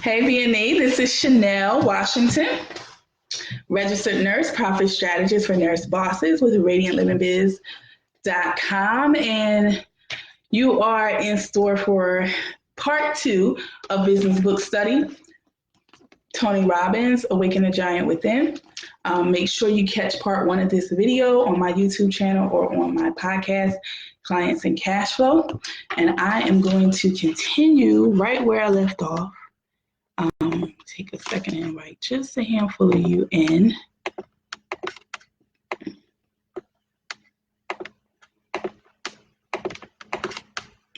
Hey, VNA, this is Chanelle Washington, registered nurse, profit strategist for nurse bosses with RadiantLivingBiz.com. And you are in store for part 2 of business book study, Tony Robbins, Awaken the Giant Within. Make sure you catch part 1 of this video on my YouTube channel or on my podcast, Clients and Cash Flow. And I am going to continue right where I left off. Take a second and invite just a handful of you in.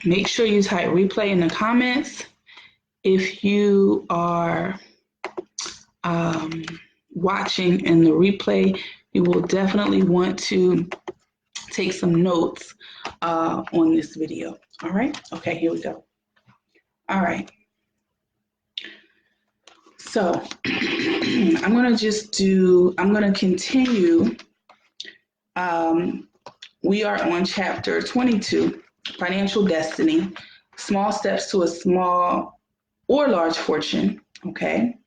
Make sure you type replay in the comments. If you are watching in the replay, you will definitely want to take some notes on this video. All right? Okay, here we go. All right. So I'm going to continue. We are on chapter 22, Financial Destiny, Small Steps to a Small or Large Fortune, okay?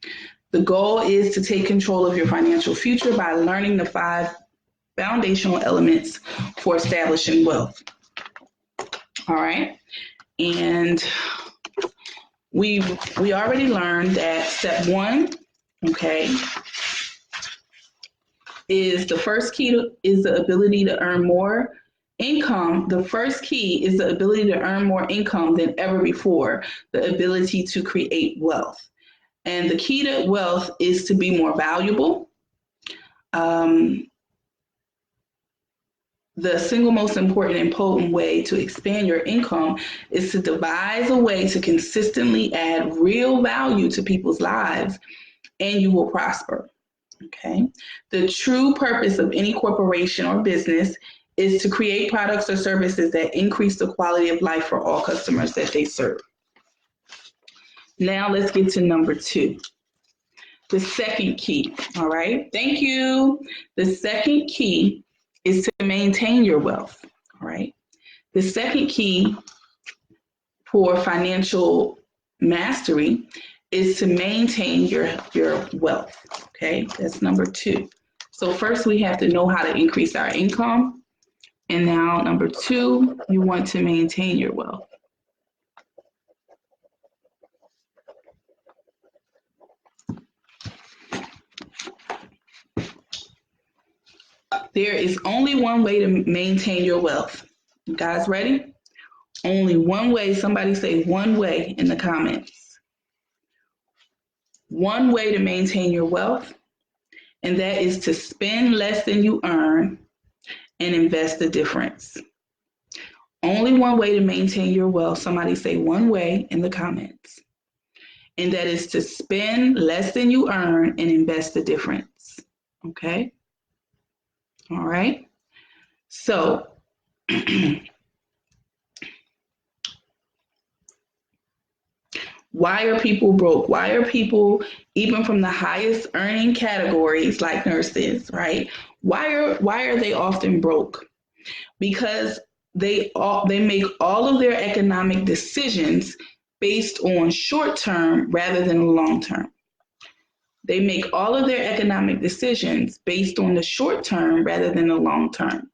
The goal is to take control of your financial future by learning the 5 foundational elements for establishing wealth, all right? And we already learned that step 1, okay, is the first key is the ability to earn more income. The first key is the ability to earn more income than ever before, the ability to create wealth. And the key to wealth is to be more valuable. The single most important and potent way to expand your income is to devise a way to consistently add real value to people's lives, and you will prosper. Okay. The true purpose of any corporation or business is to create products or services that increase the quality of life for all customers that they serve. Now let's get to number 2. The second key. All right. Thank you. The second key is to maintain your wealth, all right? The second key for financial mastery is to maintain your wealth, okay? That's number 2. So first we have to know how to increase our income. And now number 2, you want to maintain your wealth. There is only one way to maintain your wealth. You guys ready? Only one way. Somebody say one way in the comments. One way to maintain your wealth, and that is to spend less than you earn and invest the difference. Only one way to maintain your wealth. Somebody say one way in the comments. And that is to spend less than you earn and invest the difference. Okay? All right. So why are people broke? Why are people, even from the highest earning categories like nurses, right? Why are they often broke? Because they make all of their economic decisions based on short term rather than long term. They make all of their economic decisions based on the short term rather than the long term.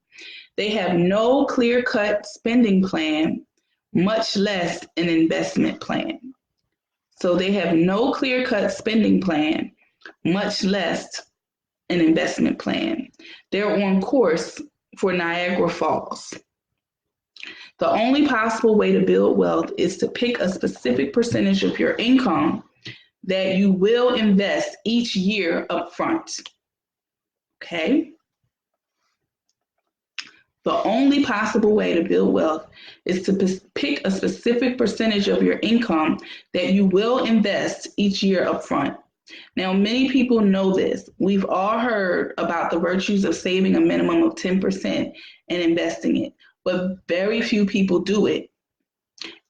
They have no clear-cut spending plan, much less an investment plan. So they have no clear-cut spending plan, much less an investment plan. They're on course for Niagara Falls. The only possible way to build wealth is to pick a specific percentage of your income that you will invest each year up front, okay? The only possible way to build wealth is to pick a specific percentage of your income that you will invest each year up front. Now, many people know this. We've all heard about the virtues of saving a minimum of 10% and investing it, but very few people do it.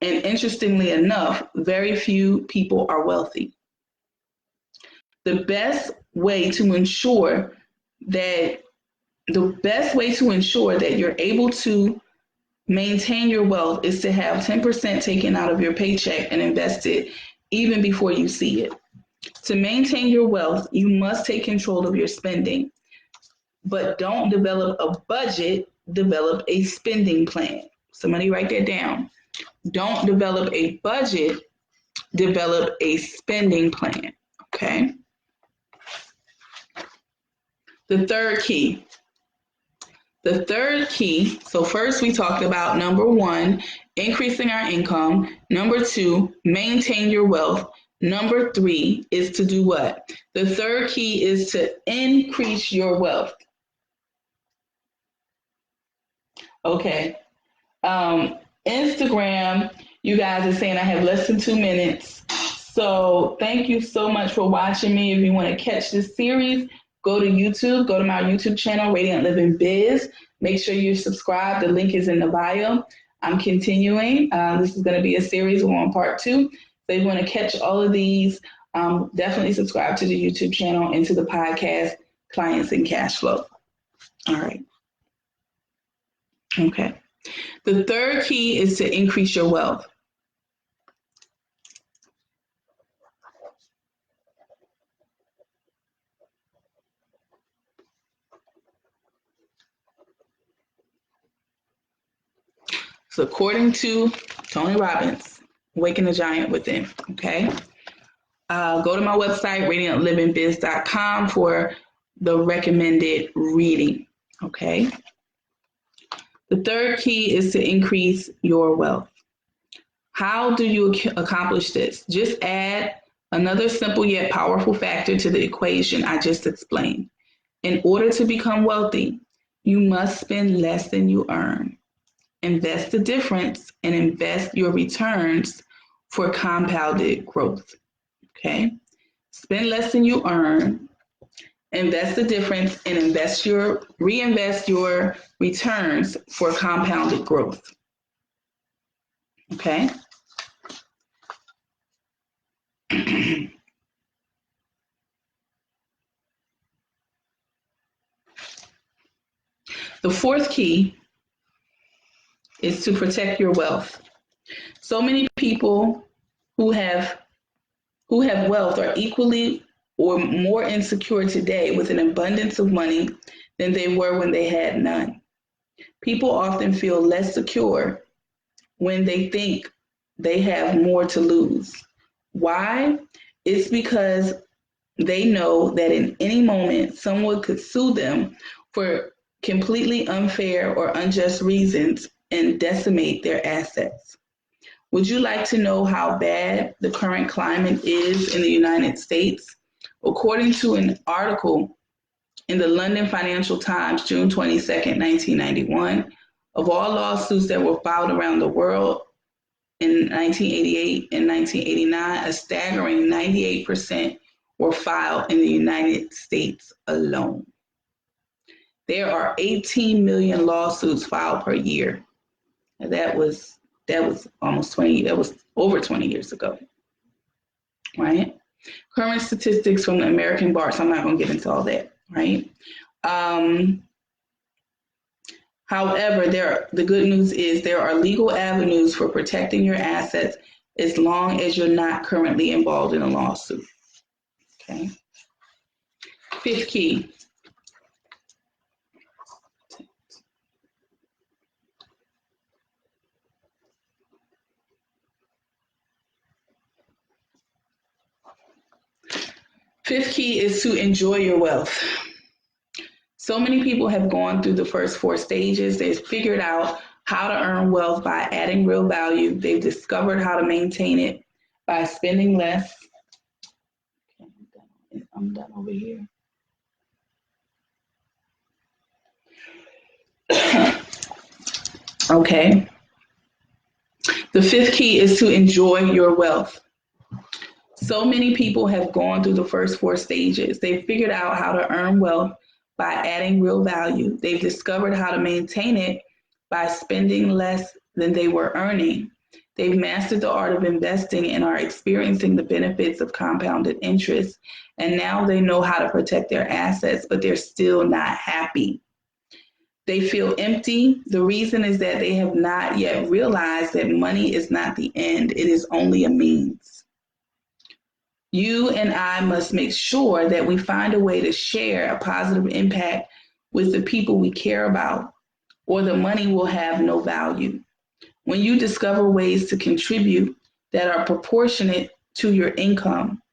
And interestingly enough, very few people are wealthy. The best way to ensure that you're able to maintain your wealth is to have 10% taken out of your paycheck and invested even before you see it. To maintain your wealth, you must take control of your spending. But don't develop a budget, develop a spending plan. Somebody write that down. Don't develop a budget, develop a spending plan. Okay. The third key. So first we talked about number one, increasing our income. Number two, maintain your wealth. Number three is to do what? The third key is to increase your wealth. Okay. Instagram, you guys are saying I have less than 2 minutes. So thank you so much for watching me. If you want to catch this series, go to YouTube, go to my YouTube channel, Radiant Living Biz. Make sure you subscribe. The link is in the bio. I'm continuing. This is going to be a series. We're on part 2. So if you want to catch all of these, definitely subscribe to the YouTube channel and to the podcast, Clients and Cash Flow. All right. Okay. The third key is to increase your wealth. So according to Tony Robbins, Waking the Giant Within, okay? Go to my website, radiantlivingbiz.com, for the recommended reading, okay? The third key is to increase your wealth. How do you accomplish this? Just add another simple yet powerful factor to the equation I just explained. In order to become wealthy, you must spend less than you earn. Invest the difference and invest your returns for compounded growth. Okay? Spend less than you earn, invest the difference, and reinvest your returns for compounded growth. Okay? The fourth key is to protect your wealth. So many people who have wealth are equally or more insecure today with an abundance of money than they were when they had none. People often feel less secure when they think they have more to lose. Why? It's because they know that in any moment someone could sue them for completely unfair or unjust reasons and decimate their assets. Would you like to know how bad the current climate is in the United States? According to an article in the London Financial Times, June 22nd, 1991, of all lawsuits that were filed around the world in 1988 and 1989, a staggering 98% were filed in the United States alone. There are 18 million lawsuits filed per year. And that was almost 20, that was over 20 years ago, right? Current statistics from the American Bar, so I'm not going to get into all that, right? However, the good news is there are legal avenues for protecting your assets as long as you're not currently involved in a lawsuit, okay? Fifth key. Fifth key is to enjoy your wealth. So many people have gone through the first 4 stages. They've figured out how to earn wealth by adding real value. They've discovered how to maintain it by spending less. Okay, I'm done over here. Okay. The fifth key is to enjoy your wealth. So many people have gone through the first 4 stages. They've figured out how to earn wealth by adding real value. They've discovered how to maintain it by spending less than they were earning. They've mastered the art of investing and are experiencing the benefits of compounded interest. And now they know how to protect their assets, but they're still not happy. They feel empty. The reason is that they have not yet realized that money is not the end. It is only a means. You and I must make sure that we find a way to share a positive impact with the people we care about, or the money will have no value. When you discover ways to contribute that are proportionate to your income,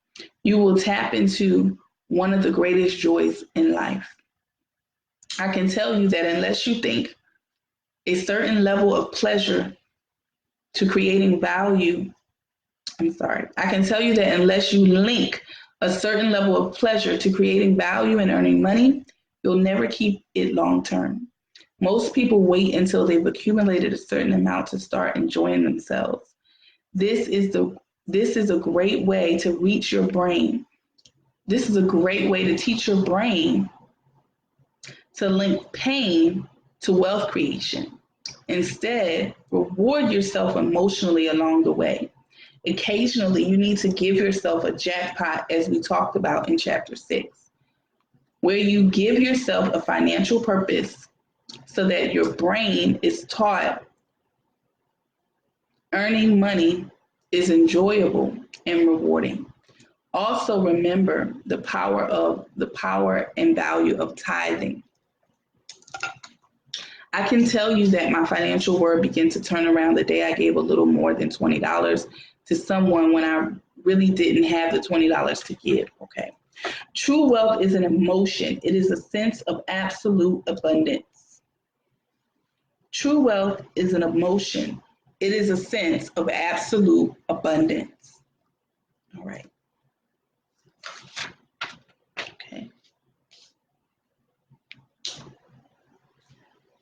you will tap into one of the greatest joys in life. I can tell you that unless you think a certain level of pleasure to creating value, I can tell you that unless you link a certain level of pleasure to creating value and earning money, you'll never keep it long term. Most people wait until they've accumulated a certain amount to start enjoying themselves. This is a great way to reach your brain. This is a great way to teach your brain to link pain to wealth creation. Instead, reward yourself emotionally along the way. Occasionally, you need to give yourself a jackpot, as we talked about in chapter 6, where you give yourself a financial purpose so that your brain is taught earning money is enjoyable and rewarding. Also remember the power and value of tithing. I can tell you that my financial world began to turn around the day I gave a little more than $20 to someone when I really didn't have the $20 to give, okay? True wealth is an emotion. It is a sense of absolute abundance. True wealth is an emotion. It is a sense of absolute abundance. All right. Okay.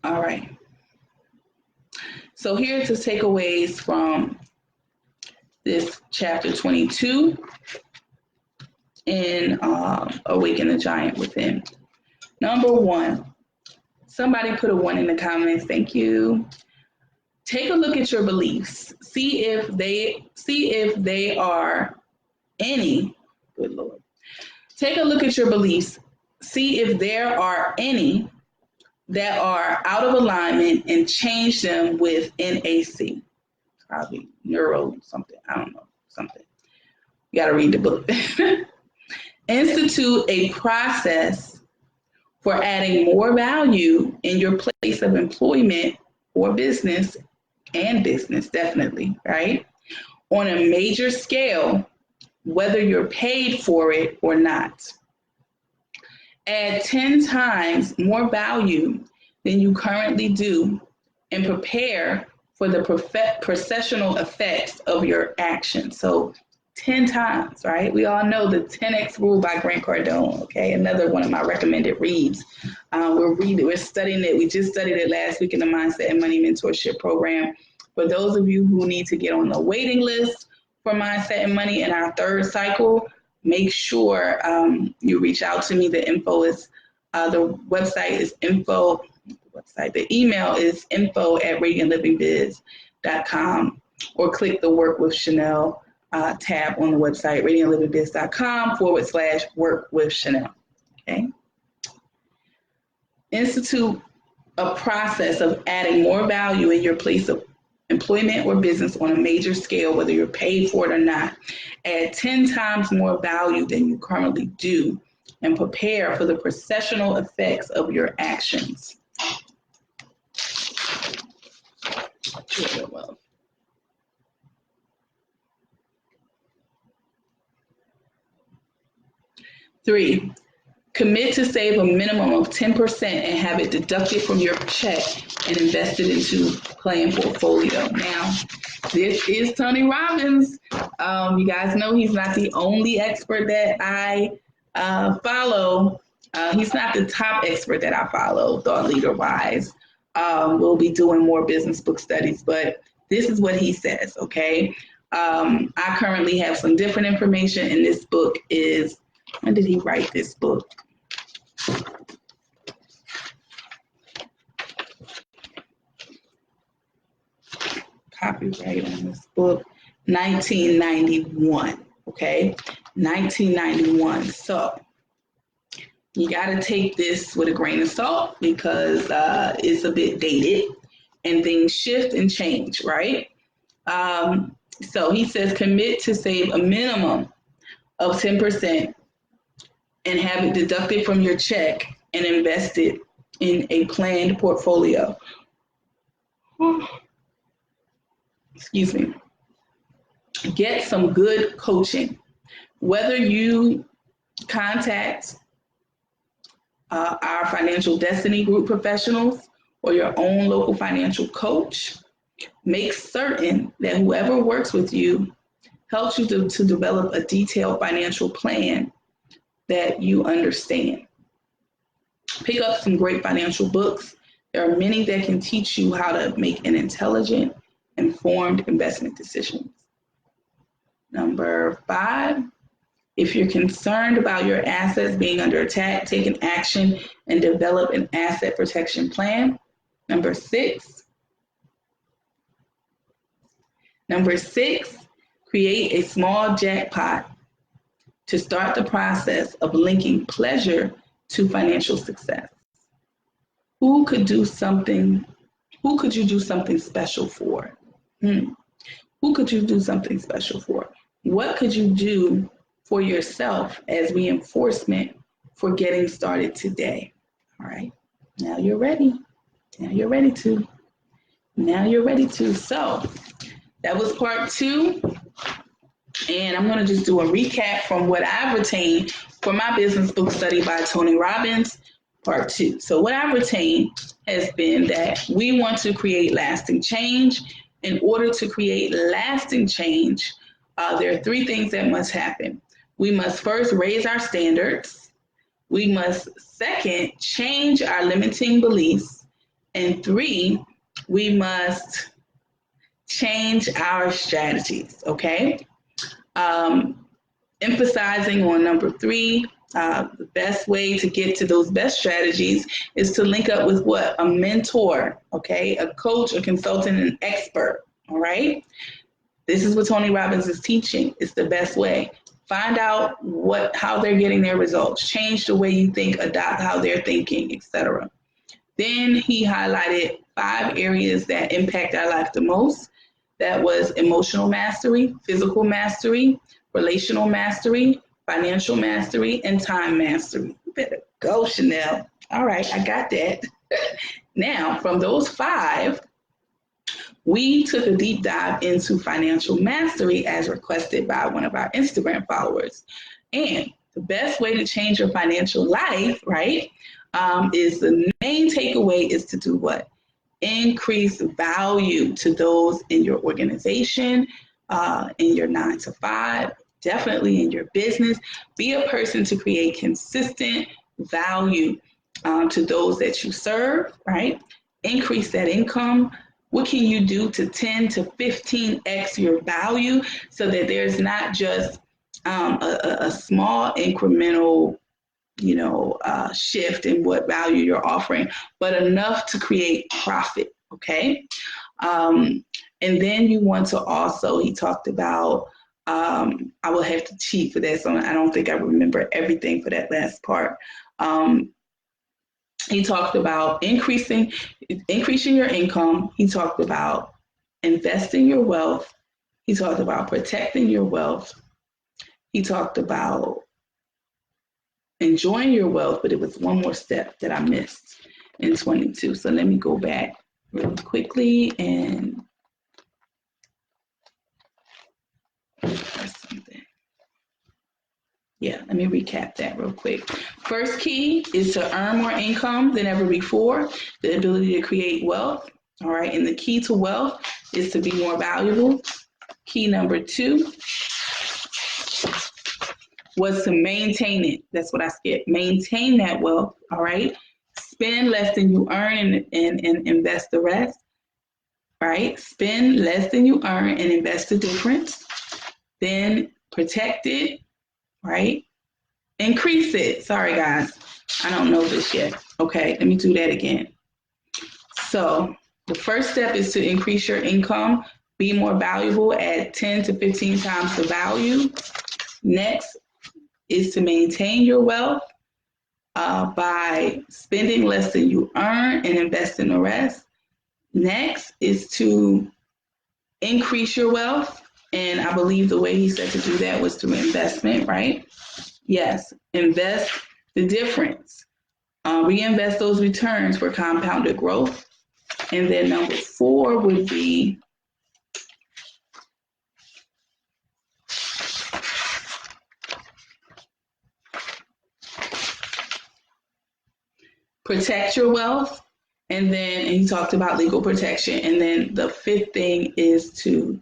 All right. So here's the takeaways from this chapter 22 in Awaken the Giant Within. Number 1, somebody put a 1 in the comments. Thank you. Take a look at your beliefs. See if they are any. Good Lord. Take a look at your beliefs. See if there are any that are out of alignment and change them with NAC. Probably neuro something. I don't know. Something. You got to read the book. Institute a process for adding more value in your place of employment or business, and business definitely, right? On a major scale, whether you're paid for it or not. Add 10 times more value than you currently do and prepare for the processional effects of your action. So 10 times, right? We all know the 10X rule by Grant Cardone, okay? Another one of my recommended reads. We're studying it. We just studied it last week in the Mindset and Money Mentorship Program. For those of you who need to get on the waiting list for Mindset and Money in our 3rd cycle, make sure you reach out to me. The info is, the website is the email is info@radiantlivingbiz.com, or click the Work with Chanelle tab on the website, radiantlivingbiz.com/work with Chanelle. Okay. Institute a process of adding more value in your place of employment or business on a major scale, whether you're paid for it or not. Add 10 times more value than you currently do and prepare for the processional effects of your actions. Well. 3, commit to save a minimum of 10% and have it deducted from your check and invested into plan portfolio. Now, this is Tony Robbins. You guys know he's not the only expert that I follow. He's not the top expert that I follow, thought leader-wise. We'll be doing more business book studies, but this is what he says, okay? I currently have some different information, and this book is, when did he write this book? Copyright on this book, 1991, okay? 1991. So you got to take this with a grain of salt because it's a bit dated and things shift and change, right? So he says commit to save a minimum of 10% and have it deducted from your check and invested in a planned portfolio. Excuse me. Get some good coaching. Whether you contact our financial destiny group professionals or your own local financial coach, make certain that whoever works with you helps you to develop a detailed financial plan that you understand. Pick up some great financial books. There are many that can teach you how to make an intelligent, informed investment decisions. Number 5, if you're concerned about your assets being under attack, take an action and develop an asset protection plan. Number 6, create a small jackpot to start the process of linking pleasure to financial success. Who could you do something special for? Who could you do something special for? What could you do for yourself as reinforcement for getting started today? All right, now you're ready. Now you're ready to. So that was part 2. And I'm going to just do a recap from what I've retained for my business book study by Tony Robbins, part 2. So what I've retained has been that we want to create lasting change. In order to create lasting change, there are 3 things that must happen. We must first raise our standards. We must second change our limiting beliefs. And 3, we must change our strategies, okay? Emphasizing on number 3, the best way to get to those best strategies is to link up with what? A mentor, okay? A coach, a consultant, an expert, all right? This is what Tony Robbins is teaching. It's the best way. Find out how they're getting their results. Change the way you think, adopt how they're thinking, etc. Then he highlighted 5 areas that impact our life the most. That was emotional mastery, physical mastery, relational mastery, financial mastery, and time mastery. You better go, Chanelle. All right, I got that. Now, from those 5, we took a deep dive into financial mastery as requested by one of our Instagram followers. And the best way to change your financial life, right, is the main takeaway is to do what? Increase value to those in your organization, in your 9 to 5, definitely in your business. Be a person to create consistent value to those that you serve, right? Increase that income. What can you do to 10 to 15x your value so that there's not just a small incremental shift in what value you're offering, but enough to create profit, okay? And then you want to also, he talked about, I will have to cheat for that, so I don't think I remember everything for that last part. He talked about increasing your income. He talked about investing your wealth. He talked about protecting your wealth. He talked about enjoying your wealth, but it was one more step that I missed in 22. So let me go back really quickly and something. Yeah, let me recap that real quick. First key is to earn more income than ever before, the ability to create wealth. All right, and the key to wealth is to be more valuable. Key number 2 was to maintain it. That's what I skipped. Maintain that wealth, all right? Spend less than you earn and invest the rest, right? Spend less than you earn and invest the difference. Then protect it, right? Increase it. Sorry, guys. I don't know this yet. Okay, let me do that again. So the first step is to increase your income, be more valuable at 10 to 15 times the value. Next is to maintain your wealth by spending less than you earn and investing the rest. Next is to increase your wealth And I believe the way he said to do that was through investment, right? Yes, invest the difference. Reinvest those returns for compounded growth. And then number 4 would be protect your wealth. And he talked about legal protection. And then the 5th thing is to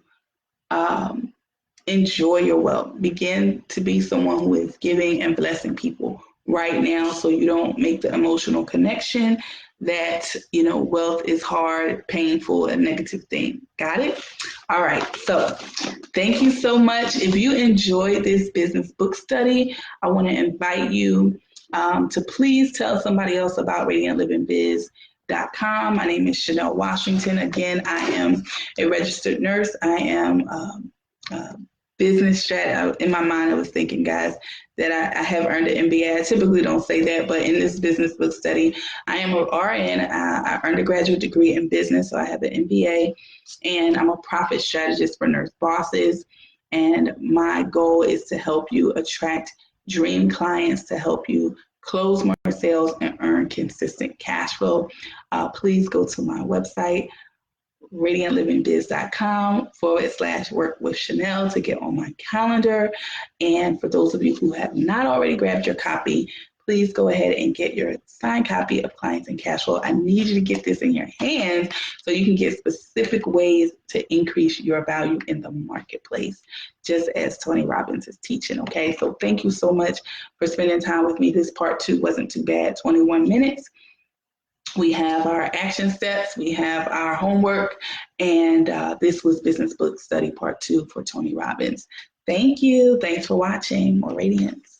enjoy your wealth. Begin to be someone who is giving and blessing people right now, so you don't make the emotional connection that, wealth is hard, painful, a negative thing. Got it? All right. So thank you so much. If you enjoyed this business book study, I want to invite you to please tell somebody else about radiantlivingbiz.com. My name is Chanelle Washington. Again, I am a registered nurse. I am business strat. In my mind, I was thinking, guys, that I have earned an MBA. I typically don't say that, but in this business book study, I am an RN. I earned a graduate degree in business, so I have an MBA, and I'm a profit strategist for nurse bosses. And my goal is to help you attract dream clients, to help you close more sales and earn consistent cash flow. Please go to my website, radiantlivingbiz.com/work with Chanelle to get on my calendar. And for those of you who have not already grabbed your copy, please go ahead and get your signed copy of Clients and Cash Flow. I need you to get this in your hands so you can get specific ways to increase your value in the marketplace, just as Tony Robbins is teaching, okay? So thank you so much for spending time with me. This part 2 wasn't too bad, 21 minutes. We have our action steps, we have our homework, and this was Business Book Study Part 2 for Tony Robbins. Thank you. Thanks for watching. More Radiance.